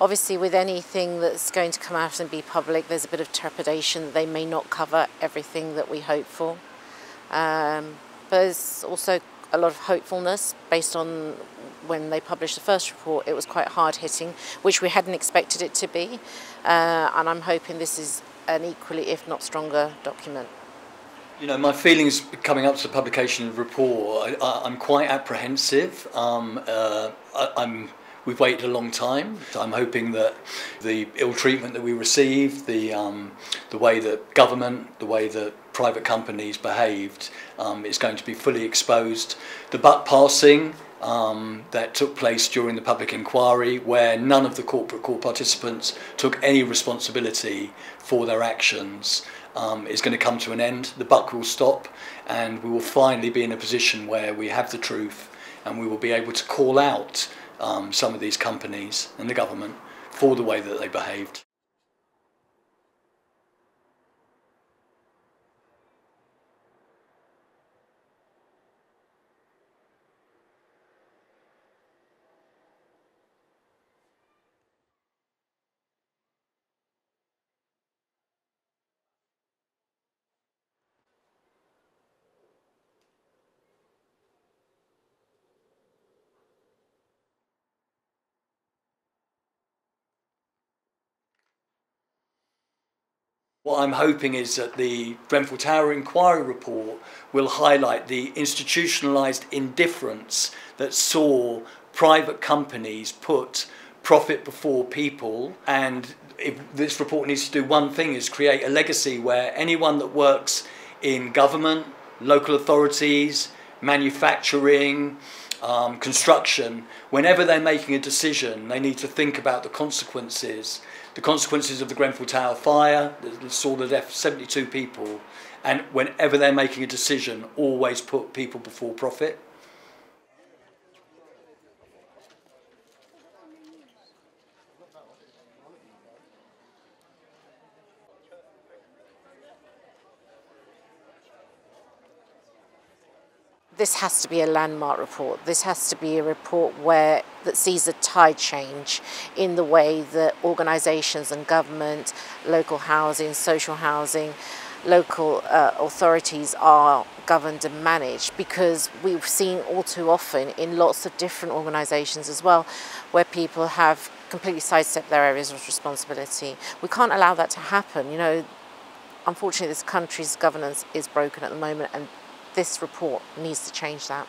Obviously, with anything that's going to come out and be public, there's a bit of trepidation that they may not cover everything that we hope for. But there's also a lot of hopefulness based on when they published the first report. It was quite hard-hitting, which we hadn't expected it to be. And I'm hoping this is an equally, if not stronger, document. You know, my feelings coming up to the publication of the report, I'm quite apprehensive. We've waited a long time. I'm hoping that the ill treatment that we received, the way that government, the way that private companies behaved, is going to be fully exposed. The buck passing that took place during the public inquiry, where none of the corporate core participants took any responsibility for their actions, is going to come to an end. The buck will stop, and we will finally be in a position where we have the truth, and we will be able to call out some of these companies and the government for the way that they behaved. What I'm hoping is that the Grenfell Tower inquiry report will highlight the institutionalised indifference that saw private companies put profit before people, and if this report needs to do one thing, is create a legacy where anyone that works in government, local authorities, manufacturing, construction, whenever they're making a decision, they need to think about the consequences of the Grenfell Tower fire that saw the death of 72 people, and whenever they're making a decision, always put people before profit. This has to be a landmark report. This has to be a report that sees a tide change in the way that organisations and government, local housing, social housing, local authorities are governed and managed, because we've seen all too often in lots of different organisations as well where people have completely sidestepped their areas of responsibility. We can't allow that to happen. You know, unfortunately this country's governance is broken at the moment, and this report needs to change that.